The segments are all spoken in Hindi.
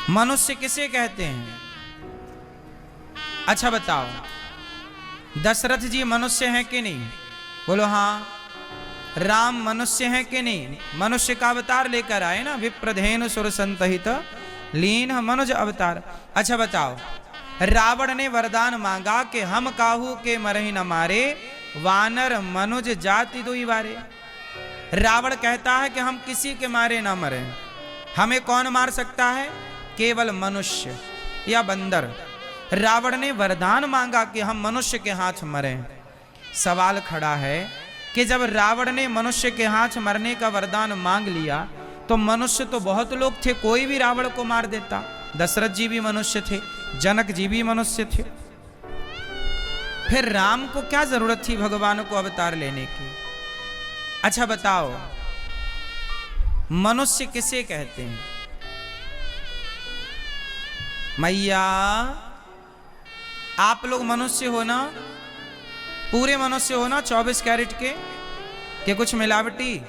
मनुष्य किसे कहते हैं? अच्छा बताओ, दशरथ जी मनुष्य हैं कि नहीं? बोलो हाँ। राम मनुष्य हैं कि नहीं? मनुष्य का अवतार लेकर आए ना, विप्रधेनु सुर संतहित लीन मनुज अवतार। अच्छा बताओ, रावण ने वरदान मांगा कि हम काहू के मरहि न मारे, वानर मनुज जाति दुई बारे। रावण कहता है कि हम किसी के मारे ना मरे। हमें कौन मार सकता है? केवल मनुष्य या बंदर। रावण ने वरदान मांगा कि हम मनुष्य के हाथ मरें। सवाल खड़ा है कि जब रावण ने मनुष्य के हाथ मरने का वरदान मांग लिया तो मनुष्य तो बहुत लोग थे, कोई भी रावण को मार देता। दशरथ जी भी मनुष्य थे, जनक जी भी मनुष्य थे। फिर राम को क्या जरूरत थी भगवान को अवतार लेने की? अच्छा बताओ, मनुष्य किसे कहते हैं? मैया आप लोग मनुष्य हो ना? पूरे मनुष्य हो ना? 24 कैरेट के कि कुछ मिलावटी?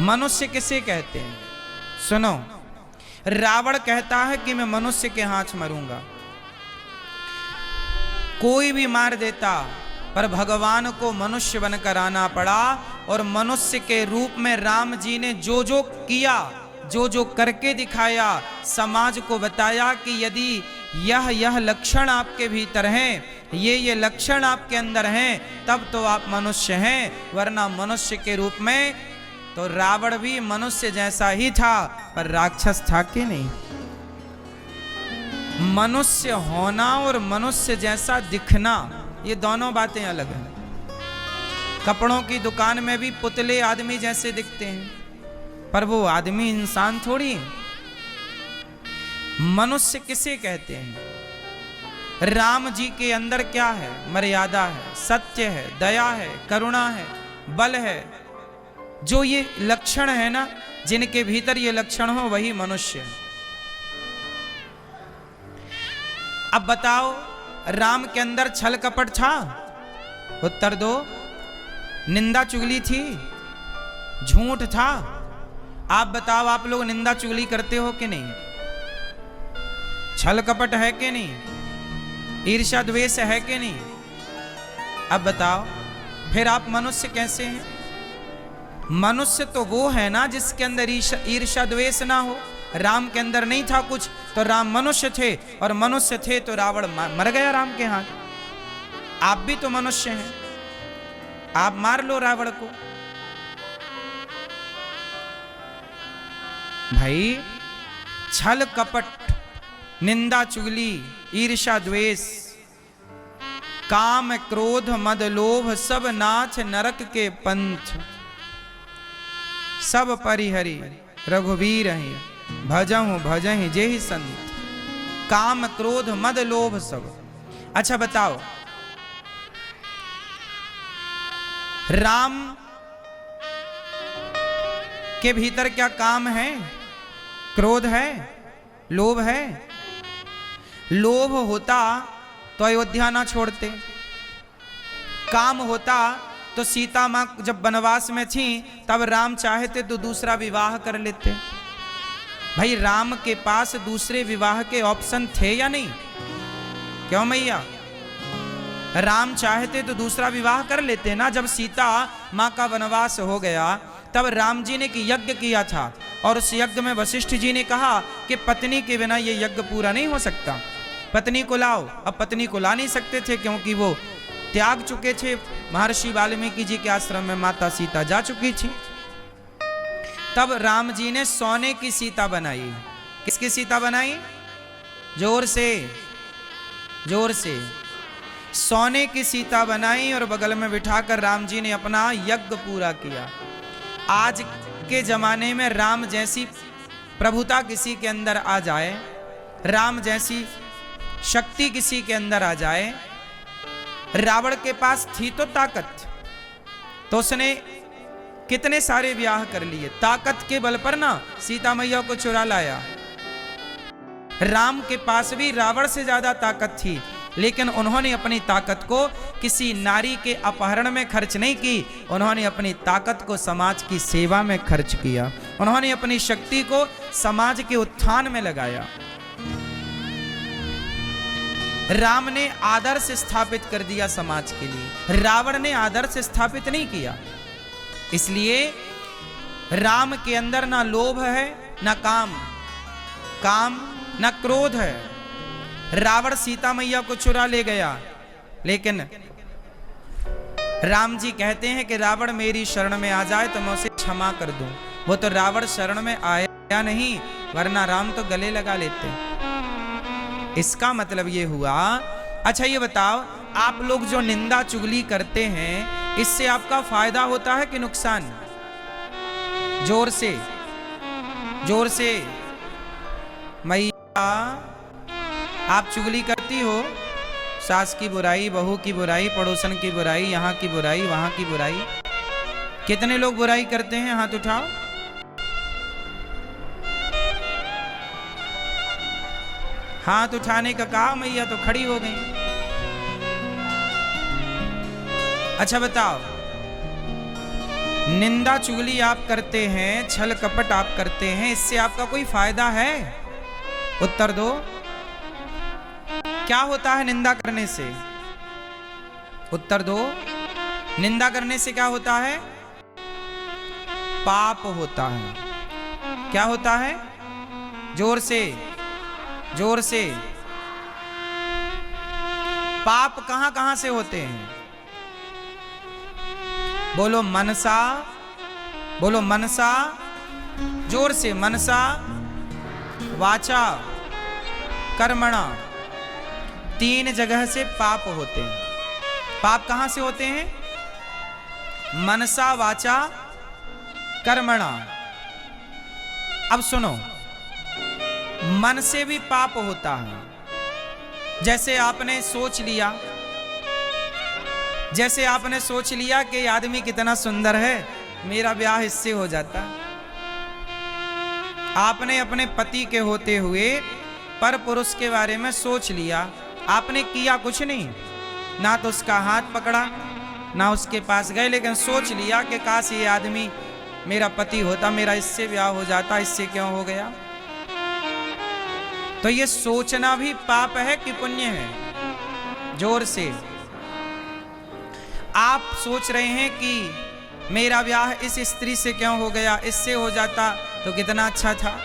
मनुष्य किसे कहते हैं? सुनो, रावण कहता है कि मैं मनुष्य के हाथ मरूंगा। कोई भी मार देता, पर भगवान को मनुष्य बनकर आना पड़ा और मनुष्य के रूप में राम जी ने जो जो किया, जो जो करके दिखाया, समाज को बताया कि यदि यह लक्षण आपके भीतर हैं, ये लक्षण आपके अंदर हैं, तब तो आप मनुष्य हैं, वरना मनुष्य के रूप में तो रावण भी मनुष्य जैसा ही था, पर राक्षस था कि नहीं? मनुष्य होना और मनुष्य जैसा दिखना, ये दोनों बातें अलग हैं। कपड़ों की दुकान में भी पुतले आदमी जैसे दिखते हैं, पर वो आदमी इंसान थोड़ी है। मनुष्य किसे कहते हैं? राम जी के अंदर क्या है? मर्यादा है, सत्य है, दया है, करुणा है, बल है। जो ये लक्षण है ना, जिनके भीतर ये लक्षण हो, वही मनुष्य है। अब बताओ, राम के अंदर छल कपट था? उत्तर दो। निंदा चुगली थी? झूठ था? आप बताओ, आप लोग निंदा चुगली करते हो कि नहीं? छल कपट है कि नहीं? ईर्ष्या द्वेष है कि नहीं? अब बताओ, फिर आप मनुष्य कैसे हैं? मनुष्य तो वो है ना जिसके अंदर ईर्ष्या द्वेष ना हो। राम के अंदर नहीं था कुछ, तो राम मनुष्य थे, और मनुष्य थे तो रावण मर गया राम के हाथ। आप भी तो मनुष्य हैं, आप मार लो रावण को। भाई, छल कपट, निंदा चुगली, ईर्ष्या द्वेष, काम क्रोध मद लोभ, सब नाथ नरक के पंथ। सब परिहरि रघुवीर हैं, भजहु भजहि जेहि संत। काम क्रोध मद लोभ सब। अच्छा बताओ, राम के भीतर क्या काम है? क्रोध है? लोभ है? लोभ होता तो अयोध्या ना छोड़ते। काम होता तो सीता मां जब वनवास में थी तब राम चाहते तो दूसरा विवाह कर लेते। भाई, राम के पास दूसरे विवाह के ऑप्शन थे या नहीं? क्यों मैया? राम चाहते तो दूसरा विवाह कर लेते ना। जब सीता मां का वनवास हो गया तब राम जी ने एक यज्ञ किया था, और उस यज्ञ में वशिष्ठ जी ने कहा कि पत्नी के बिना ये यज्ञ पूरा नहीं हो सकता, पत्नी को लाओ। अब पत्नी को ला नहीं सकते थे क्योंकि वो त्याग चुके थे। महर्षि वाल्मीकि जी के आश्रम में माता सीता जा चुकी थी। तब राम जी ने सोने की सीता बनाई। किसकी सीता बनाई? जोर से, जोर से। सोने की सीता बनाई और बगल में बिठाकर राम जी ने अपना यज्ञ पूरा किया। आज के जमाने में राम जैसी प्रभुता किसी के अंदर आ जाए, राम जैसी शक्ति किसी के अंदर आ जाए। रावण के पास थी तो ताकत, तो उसने कितने सारे विवाह कर लिए। ताकत के बल पर ना सीता मैया को चुरा लाया। राम के पास भी रावण से ज्यादा ताकत थी, लेकिन उन्होंने अपनी ताकत को किसी नारी के अपहरण में खर्च नहीं की, उन्होंने अपनी ताकत को समाज की सेवा में खर्च किया। उन्होंने अपनी शक्ति को समाज के उत्थान में लगाया। राम ने आदर्श स्थापित कर दिया समाज के लिए, रावण ने आदर्श स्थापित नहीं किया। इसलिए राम के अंदर ना लोभ है, ना काम ना क्रोध है। रावण सीता मैया को चुरा ले गया, लेकिन राम जी कहते हैं कि रावण मेरी शरण में आ जाए तो मैं उसे क्षमा कर दूं। वो तो रावण शरण में आया नहीं, वरना राम तो गले लगा लेते। इसका मतलब ये हुआ। अच्छा ये बताओ, आप लोग जो निंदा चुगली करते हैं, इससे आपका फायदा होता है कि नुकसान? जोर से मैया, आप चुगली करती हो, सास की बुराई, बहू की बुराई, पड़ोसन की बुराई, यहाँ की बुराई, वहां की बुराई। कितने लोग बुराई करते हैं? हाथ उठाओ। हाथ उठाने का कहा, मैया तो खड़ी हो गई। अच्छा बताओ, निंदा चुगली आप करते हैं, छल कपट आप करते हैं, इससे आपका कोई फायदा है? उत्तर दो। क्या होता है निंदा करने से? उत्तर दो। निंदा करने से क्या होता है? पाप होता है। क्या होता है? जोर से। पाप कहां कहां से होते हैं? बोलो मनसा। जोर से। मनसा, वाचा, कर्मणा, 3 जगह से पाप होते हैं। पाप कहां से होते हैं? मनसा, वाचा, कर्मणा। अब सुनो, मन से भी पाप होता है। जैसे आपने सोच लिया कि आदमी कितना सुंदर है, मेरा ब्याह इससे हो जाता। आपने अपने पति के होते हुए पर पुरुष के बारे में सोच लिया। आपने किया कुछ नहीं, ना तो उसका हाथ पकड़ा, ना उसके पास गए, लेकिन सोच लिया कि काश ये आदमी मेरा पति होता, मेरा इससे ब्याह हो जाता, इससे क्यों हो गया। तो ये सोचना भी पाप है कि पुण्य है? जोर से। आप सोच रहे हैं कि मेरा ब्याह इस स्त्री से क्यों हो गया, इससे हो जाता तो कितना अच्छा था।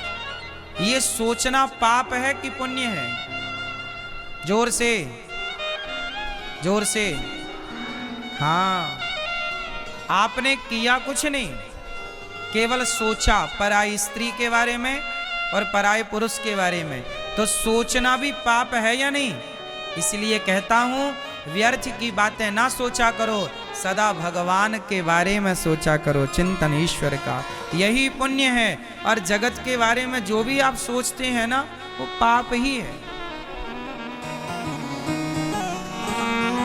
ये सोचना पाप है कि पुण्य है? जोर से। हाँ, आपने किया कुछ नहीं, केवल सोचा पराई स्त्री के बारे में और पराये पुरुष के बारे में। तो सोचना भी पाप है या नहीं? इसलिए कहता हूं, व्यर्थ की बातें ना सोचा करो, सदा भगवान के बारे में सोचा करो, चिंतन ईश्वर का, यही पुण्य है। और जगत के बारे में जो भी आप सोचते हैं ना, वो पाप ही है।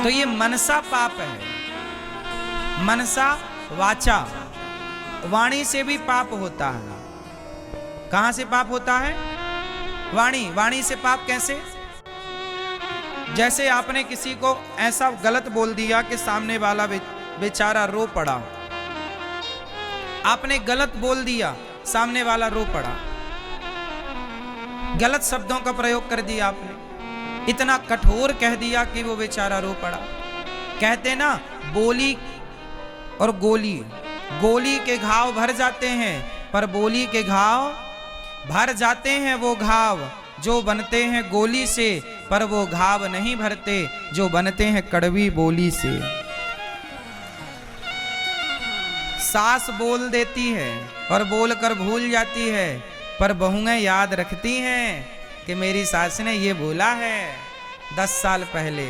तो ये मनसा पाप है। मनसा, वाचा, वाणी से भी पाप होता है। कहां से पाप होता है? वाणी से पाप कैसे? जैसे आपने किसी को ऐसा गलत बोल दिया कि सामने वाला बेचारा रो पड़ा। आपने गलत बोल दिया, सामने वाला रो पड़ा। गलत शब्दों का प्रयोग कर दिया आपने, इतना कठोर कह दिया कि वो बेचारा रो पड़ा। कहते ना, बोली और गोली के घाव भर जाते हैं, पर बोली के घाव भर जाते हैं। वो घाव जो बनते हैं गोली से, पर वो घाव नहीं भरते जो बनते हैं कड़वी बोली से। सास बोल देती है और बोलकर भूल जाती है, पर बहुएं याद रखती हैं कि मेरी सास ने ये बोला है 10 साल पहले।